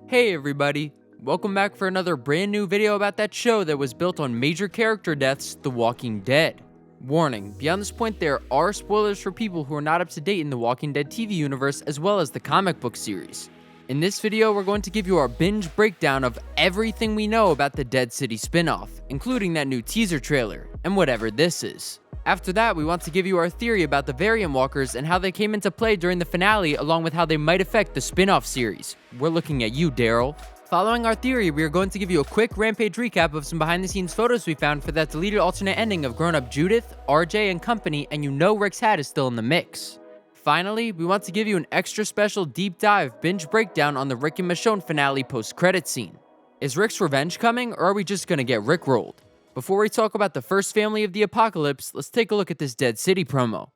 Hey everybody, welcome back for another brand new video about that show that was built on major character deaths, The Walking Dead. Warning, beyond this point there are spoilers for people who are not up to date in the Walking Dead TV universe as well as the comic book series. In this video we're going to give you our binge breakdown of everything we know about the Dead City spinoff, including that new teaser trailer, and whatever this is. After that, we want to give you our theory about the variant walkers and how they came into play during the finale, along with how they might affect the spin-off series. We're looking at you, Daryl. Following our theory, we are going to give you a quick Rampage recap of some behind-the-scenes photos we found for that deleted alternate ending of Grownup Judith, RJ, and company, and you know Rick's hat is still in the mix. Finally, we want to give you an extra special deep dive binge breakdown on the Rick and Michonne finale post-credit scene. Is Rick's revenge coming, or are we just gonna get Rickrolled? Before we talk about the first family of the apocalypse, let's take a look at this Dead City promo.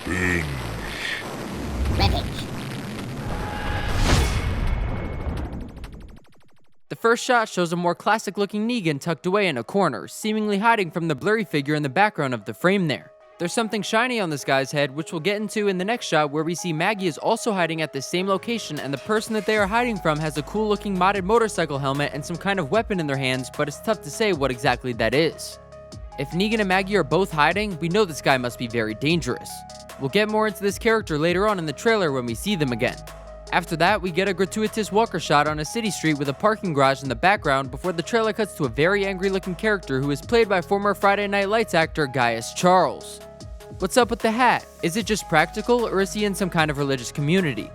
Binge. Rampage. The first shot shows a more classic-looking Negan tucked away in a corner, seemingly hiding from the blurry figure in the background of the frame there. There's something shiny on this guy's head, which we'll get into in the next shot, where we see Maggie is also hiding at the same location, and the person that they are hiding from has a cool-looking modded motorcycle helmet and some kind of weapon in their hands, but it's tough to say what exactly that is. If Negan and Maggie are both hiding, we know this guy must be very dangerous. We'll get more into this character later on in the trailer when we see them again. After that, we get a gratuitous walker shot on a city street with a parking garage in the background before the trailer cuts to a very angry-looking character who is played by former Friday Night Lights actor Gaius Charles. What's up with the hat? Is it just practical, or is he in some kind of religious community?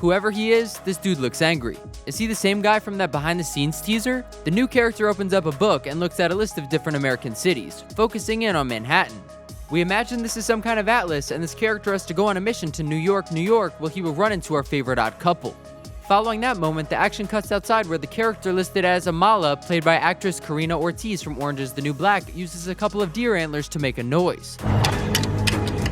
Whoever he is, this dude looks angry. Is he the same guy from that behind-the-scenes teaser? The new character opens up a book and looks at a list of different American cities, focusing in on Manhattan. We imagine this is some kind of atlas, and this character has to go on a mission to New York, while he will run into our favorite odd couple. Following that moment, the action cuts outside where the character listed as Amala, played by actress Karina Ortiz from Orange is the New Black, uses a couple of deer antlers to make a noise.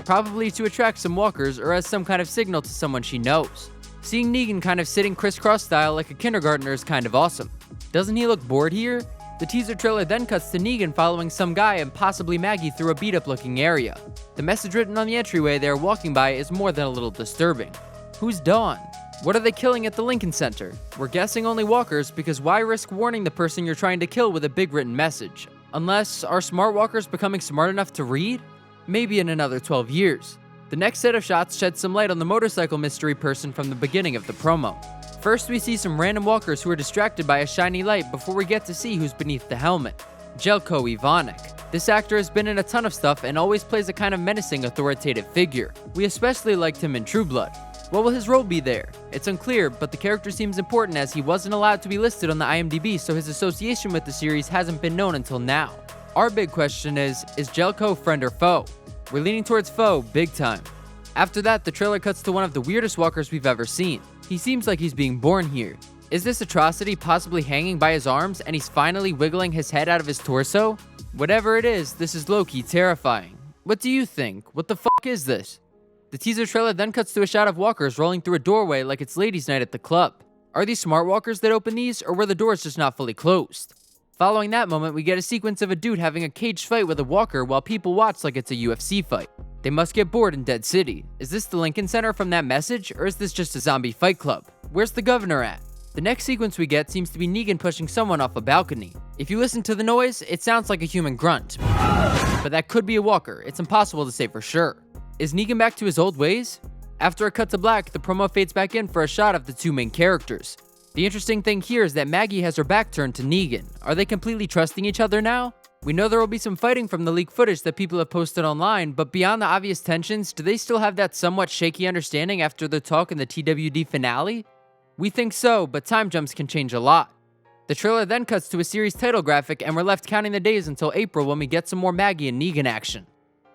Probably to attract some walkers or as some kind of signal to someone she knows. Seeing Negan kind of sitting crisscross style like a kindergartner is kind of awesome. Doesn't he look bored here? The teaser trailer then cuts to Negan following some guy and possibly Maggie through a beat-up looking area. The message written on the entryway they are walking by is more than a little disturbing. Who's Dawn? What are they killing at the Lincoln Center? We're guessing only walkers, because why risk warning the person you're trying to kill with a big written message? Unless, are smart walkers becoming smart enough to read? Maybe in another 12 years. The next set of shots shed some light on the motorcycle mystery person from the beginning of the promo. First, we see some random walkers who are distracted by a shiny light before we get to see who's beneath the helmet. Jelko Ivanek. This actor has been in a ton of stuff and always plays a kind of menacing, authoritative figure. We especially liked him in True Blood. What will his role be there? It's unclear, but the character seems important as he wasn't allowed to be listed on the IMDb, so his association with the series hasn't been known until now. Our big question is Jelko friend or foe? We're leaning towards foe, big time. After that, the trailer cuts to one of the weirdest walkers we've ever seen. He seems like he's being born here. Is this atrocity possibly hanging by his arms and he's finally wiggling his head out of his torso? Whatever it is, this is low-key terrifying. What do you think? What the fuck is this? The teaser trailer then cuts to a shot of walkers rolling through a doorway like it's ladies' night at the club. Are these smart walkers that open these, or were the doors just not fully closed? Following that moment, we get a sequence of a dude having a caged fight with a walker while people watch like it's a UFC fight. They must get bored in Dead City. Is this the Lincoln Center from that message, or is this just a zombie fight club? Where's the governor at? The next sequence we get seems to be Negan pushing someone off a balcony. If you listen to the noise, it sounds like a human grunt. But that could be a walker. It's impossible to say for sure. Is Negan back to his old ways? After a cut to black, the promo fades back in for a shot of the two main characters. The interesting thing here is that Maggie has her back turned to Negan. Are they completely trusting each other now? We know there will be some fighting from the leaked footage that people have posted online, but beyond the obvious tensions, do they still have that somewhat shaky understanding after the talk in the TWD finale? We think so, but time jumps can change a lot. The trailer then cuts to a series title graphic, and we're left counting the days until April when we get some more Maggie and Negan action.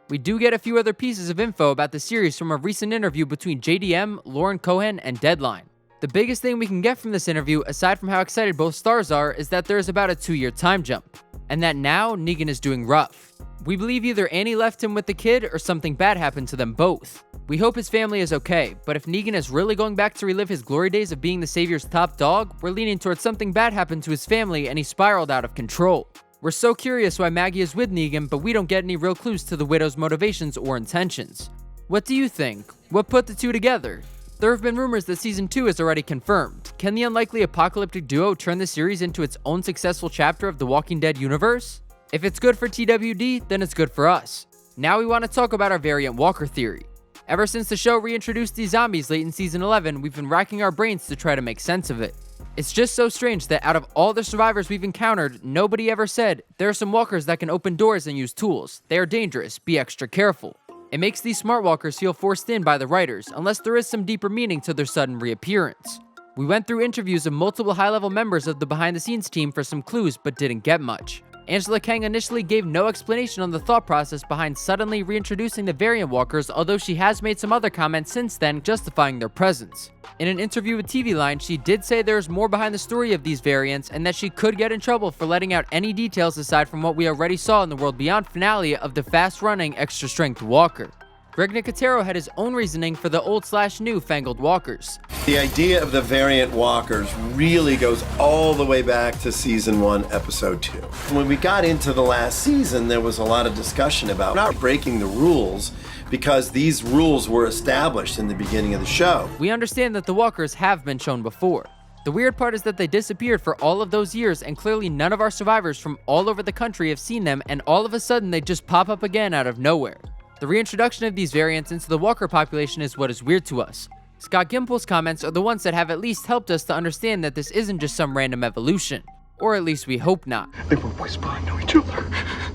We do get a few other pieces of info about the series from a recent interview between JDM, Lauren Cohan, and Deadline. The biggest thing we can get from this interview, aside from how excited both stars are, is that there is about a 2-year time jump, and that now Negan is doing rough. We believe either Annie left him with the kid or something bad happened to them both. We hope his family is okay, but if Negan is really going back to relive his glory days of being the Savior's top dog, we're leaning towards something bad happened to his family and he spiraled out of control. We're so curious why Maggie is with Negan, but we don't get any real clues to the widow's motivations or intentions. What do you think? What put the two together? There have been rumors that Season 2 is already confirmed. Can the unlikely apocalyptic duo turn the series into its own successful chapter of the Walking Dead universe? If it's good for TWD, then it's good for us. Now we want to talk about our variant walker theory. Ever since the show reintroduced these zombies late in Season 11, we've been racking our brains to try to make sense of it. It's just so strange that out of all the survivors we've encountered, nobody ever said, there are some walkers that can open doors and use tools. They are dangerous, be extra careful. It makes these smart walkers feel forced in by the writers, unless there is some deeper meaning to their sudden reappearance. We went through interviews of multiple high-level members of the behind-the-scenes team for some clues, but didn't get much. Angela Kang initially gave no explanation on the thought process behind suddenly reintroducing the variant walkers, although she has made some other comments since then justifying their presence. In an interview with TV Line, she did say there's more behind the story of these variants and that she could get in trouble for letting out any details aside from what we already saw in the World Beyond finale of the fast-running extra-strength walker. Greg Nicotero had his own reasoning for the old/new fangled walkers. The idea of the variant walkers really goes all the way back to Season 1, Episode 2. When we got into the last season, there was a lot of discussion about not breaking the rules because these rules were established in the beginning of the show. We understand that the walkers have been shown before. The weird part is that they disappeared for all of those years, and clearly none of our survivors from all over the country have seen them, and all of a sudden they just pop up again out of nowhere. The reintroduction of these variants into the walker population is what is weird to us. Scott Gimple's comments are the ones that have at least helped us to understand that this isn't just some random evolution. Or at least we hope not. They were whispering to each other.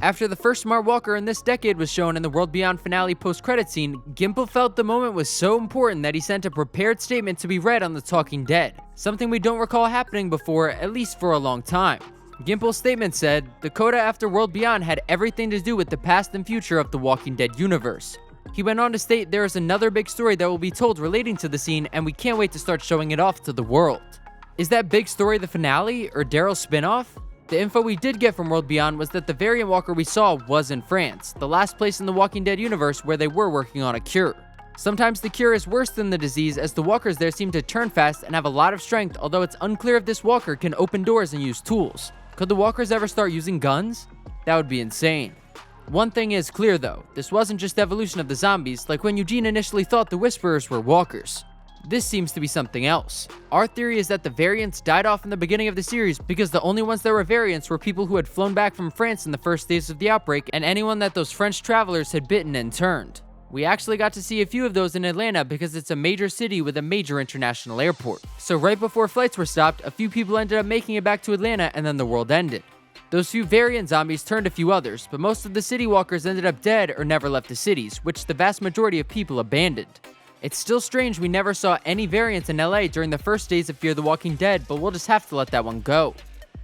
After the first smart walker in this decade was shown in the World Beyond finale post-credit scene, Gimple felt the moment was so important that he sent a prepared statement to be read on The Talking Dead, something we don't recall happening before, at least for a long time. Gimple's statement said, "The coda after World Beyond had everything to do with the past and future of the Walking Dead universe." He went on to state there is another big story that will be told relating to the scene, and we can't wait to start showing it off to the world. Is that big story the finale, or DARYL's spinoff? The info we did get from World Beyond was that the variant walker we saw was in France, the last place in the Walking Dead universe where they were working on a cure. Sometimes the cure is worse than the disease, as the walkers there seem to turn fast and have a lot of strength, although it's unclear if this walker can open doors and use tools. Could the walkers ever start using guns? That would be insane. One thing is clear though, this wasn't just evolution of the zombies, like when Eugene initially thought the Whisperers were walkers. This seems to be something else. Our theory is that the variants died off in the beginning of the series because the only ones that were variants were people who had flown back from France in the first days of the outbreak and anyone that those French travelers had bitten and turned. We actually got to see a few of those in Atlanta because it's a major city with a major international airport. So right before flights were stopped, a few people ended up making it back to Atlanta and then the world ended. Those few variant zombies turned a few others, but most of the city walkers ended up dead or never left the cities, which the vast majority of people abandoned. It's still strange we never saw any variants in LA during the first days of Fear the Walking Dead, but we'll just have to let that one go.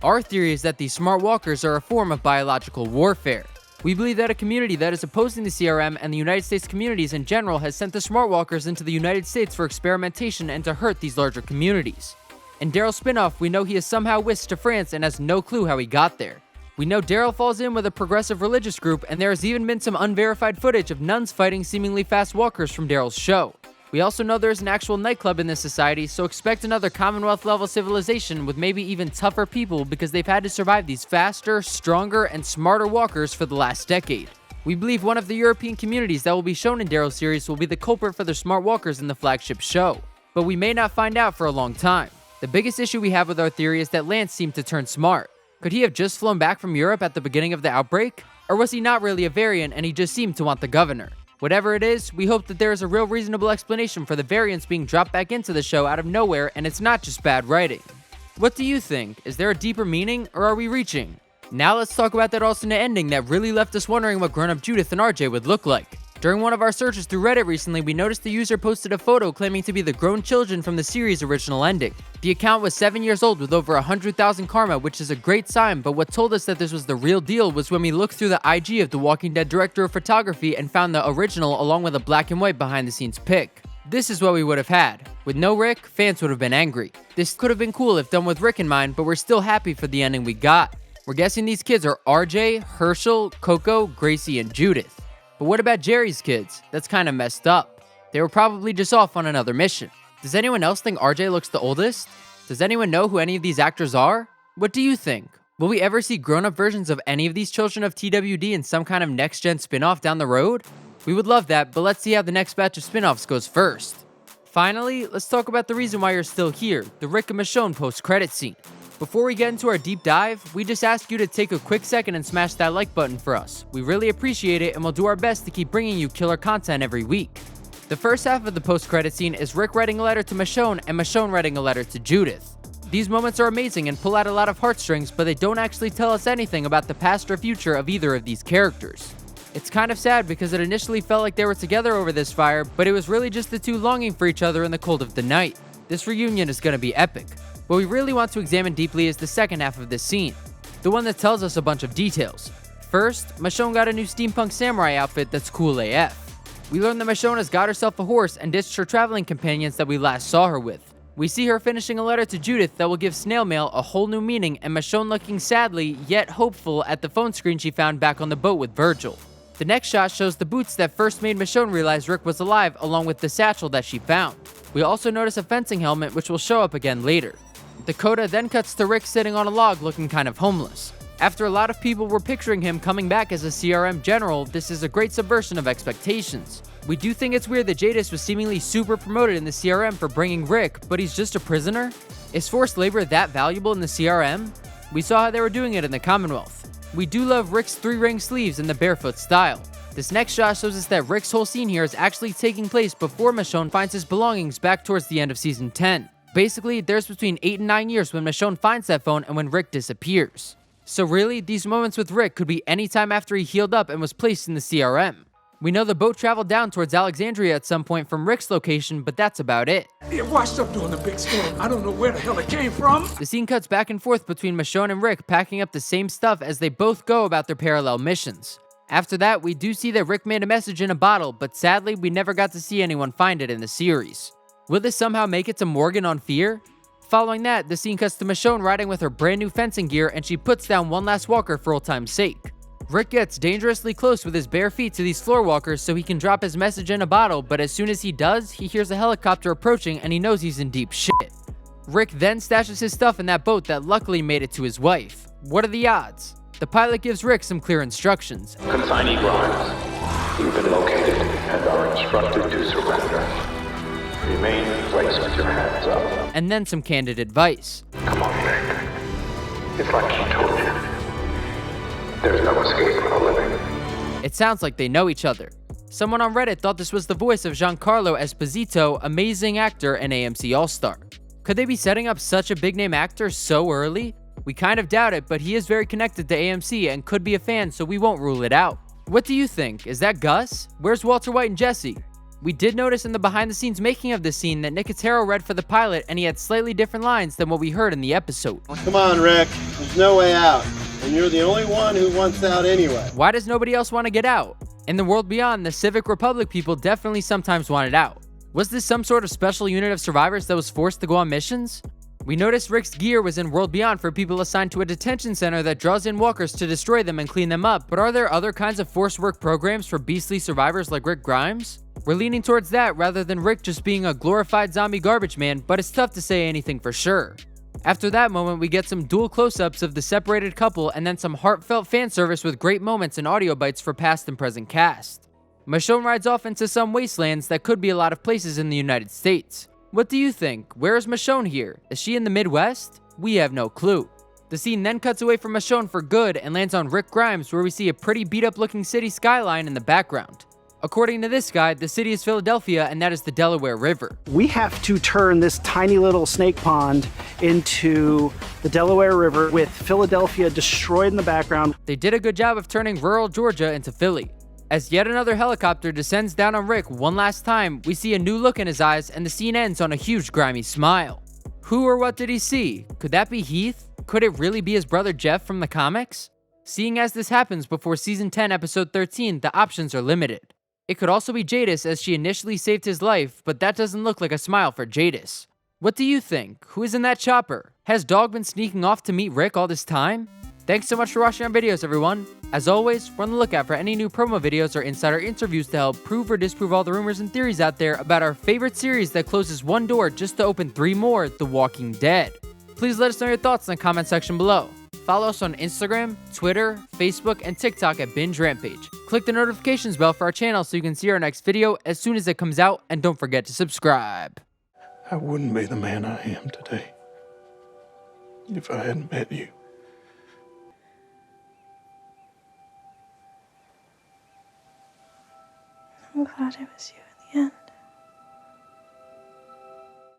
Our theory is that these smart walkers are a form of biological warfare. We believe that a community that is opposing the CRM and the United States communities in general has sent the smart walkers into the United States for experimentation and to hurt these larger communities. In DARYL's spinoff, we know he is somehow whisked to France and has no clue how he got there. We know DARYL falls in with a progressive religious group, and there has even been some unverified footage of nuns fighting seemingly fast walkers from DARYL's show. We also know there's an actual nightclub in this society, so expect another Commonwealth-level civilization with maybe even tougher people because they've had to survive these faster, stronger, and smarter walkers for the last decade. We believe one of the European communities that will be shown in DARYL's series will be the culprit for the smart walkers in the flagship show, but we may not find out for a long time. The biggest issue we have with our theory is that Lance seemed to turn smart. Could he have just flown back from Europe at the beginning of the outbreak? Or was he not really a variant and he just seemed to want the governor? Whatever it is, we hope that there is a real reasonable explanation for the variants being dropped back into the show out of nowhere and it's not just bad writing. What do you think? Is there a deeper meaning, or are we reaching? Now let's talk about that alternate ending that really left us wondering what Grownup Judith and RJ would look like. During one of our searches through Reddit recently, we noticed the user posted a photo claiming to be the grown children from the series' original ending. The account was 7 years old with over 100,000 karma, which is a great sign, but what told us that this was the real deal was when we looked through the IG of the Walking Dead director of photography and found the original along with a black and white behind the scenes pic. This is what we would have had. With no Rick, fans would have been angry. This could have been cool if done with Rick in mind, but we're still happy for the ending we got. We're guessing these kids are RJ, Herschel, Coco, Gracie, and Judith. But what about Jerry's kids? That's kind of messed up. They were probably just off on another mission. Does anyone else think RJ looks the oldest? Does anyone know who any of these actors are? What do you think? Will we ever see grown-up versions of any of these children of TWD in some kind of next-gen spin-off down the road? We would love that, but let's see how the next batch of spin-offs goes first. Finally, let's talk about the reason why you're still here, the Rick and Michonne post-credit scene. Before we get into our deep dive, we just ask you to take a quick second and smash that like button for us. We really appreciate it and we'll do our best to keep bringing you killer content every week. The first half of the post-credit scene is Rick writing a letter to Michonne and Michonne writing a letter to Judith. These moments are amazing and pull out a lot of heartstrings, but they don't actually tell us anything about the past or future of either of these characters. It's kind of sad because it initially felt like they were together over this fire, but it was really just the two longing for each other in the cold of the night. This reunion is going to be epic. What we really want to examine deeply is the second half of this scene, the one that tells us a bunch of details. First, Michonne got a new steampunk samurai outfit that's cool AF. We learn that Michonne has got herself a horse and ditched her traveling companions that we last saw her with. We see her finishing a letter to Judith that will give snail mail a whole new meaning, and Michonne looking sadly, yet hopeful at the phone screen she found back on the boat with Virgil. The next shot shows the boots that first made Michonne realize Rick was alive, along with the satchel that she found. We also notice a fencing helmet which will show up again later. The coda then cuts to Rick sitting on a log looking kind of homeless. After a lot of people were picturing him coming back as a CRM general, this is a great subversion of expectations. We do think it's weird that Jadis was seemingly super promoted in the CRM for bringing Rick, but he's just a prisoner? Is forced labor that valuable in the CRM? We saw how they were doing it in the Commonwealth. We do love Rick's 3-ring sleeves and the barefoot style. This next shot shows us that Rick's whole scene here is actually taking place before Michonne finds his belongings back towards the end of season 10. Basically, there's between 8 and 9 years when Michonne finds that phone and when Rick disappears. So really, these moments with Rick could be any time after he healed up and was placed in the CRM. We know the boat traveled down towards Alexandria at some point from Rick's location, but that's about it. It washed up during the big storm. I don't know where the hell it came from. The scene cuts back and forth between Michonne and Rick packing up the same stuff as they both go about their parallel missions. After that, we do see that Rick made a message in a bottle, but sadly, we never got to see anyone find it in the series. Will this somehow make it to Morgan on Fear? Following that, the scene cuts to Michonne riding with her brand new fencing gear and she puts down one last walker for old time's sake. Rick gets dangerously close with his bare feet to these floor walkers so he can drop his message in a bottle, but as soon as he does, he hears a helicopter approaching and he knows he's in deep shit. Rick then stashes his stuff in that boat that luckily made it to his wife. What are the odds? The pilot gives Rick some clear instructions. Consignee Grimes, you've been located and are instructed to surrender. Remain in place with your hands up. And then some candid advice. Come on, Rick. It's like he told you. There's no escape for the living. It sounds like they know each other. Someone on Reddit thought this was the voice of Giancarlo Esposito, amazing actor and AMC All-Star. Could they be setting up such a big-name actor so early? We kind of doubt it, but he is very connected to AMC and could be a fan, so we won't rule it out. What do you think? Is that Gus? Where's Walter White and Jesse? We did notice in the behind-the-scenes making of this scene that Nicotero read for the pilot and he had slightly different lines than what we heard in the episode. Come on, Rick. There's no way out. And you're the only one who wants out anyway. Why does nobody else want to get out? In the world beyond, the Civic Republic people definitely sometimes wanted out. Was this some sort of special unit of survivors that was forced to go on missions? We noticed Rick's gear was in World Beyond for people assigned to a detention center that draws in walkers to destroy them and clean them up, but are there other kinds of forced work programs for beastly survivors like Rick Grimes? We're leaning towards that rather than Rick just being a glorified zombie garbage man, but it's tough to say anything for sure. After that moment, we get some dual close-ups of the separated couple and then some heartfelt fan service with great moments and audio bites for past and present cast. Michonne rides off into some wastelands that could be a lot of places in the United States. What do you think? Where is Michonne here? Is she in the Midwest? We have no clue. The scene then cuts away from Michonne for good and lands on Rick Grimes, where we see a pretty beat-up looking city skyline in the background. According to this guy, the city is Philadelphia and that is the Delaware River. We have to turn this tiny little snake pond into the Delaware River with Philadelphia destroyed in the background. They did a good job of turning rural Georgia into Philly. As yet another helicopter descends down on Rick one last time, we see a new look in his eyes and the scene ends on a huge grimy smile. Who or what did he see? Could that be Heath? Could it really be his brother Jeff from the comics? Seeing as this happens before season 10 episode 13, the options are limited. It could also be Jadis as she initially saved his life, but that doesn't look like a smile for Jadis. What do you think? Who is in that chopper? Has Dog been sneaking off to meet Rick all this time? Thanks so much for watching our videos, everyone. As always, we're on the lookout for any new promo videos or insider interviews to help prove or disprove all the rumors and theories out there about our favorite series that closes one door just to open 3 more, The Walking Dead. Please let us know your thoughts in the comment section below. Follow us on Instagram, Twitter, Facebook, and TikTok at Binge Rampage. Click the notifications bell for our channel so you can see our next video as soon as it comes out, and don't forget to subscribe. I wouldn't be the man I am today if I hadn't met you. I'm glad it was you in the end.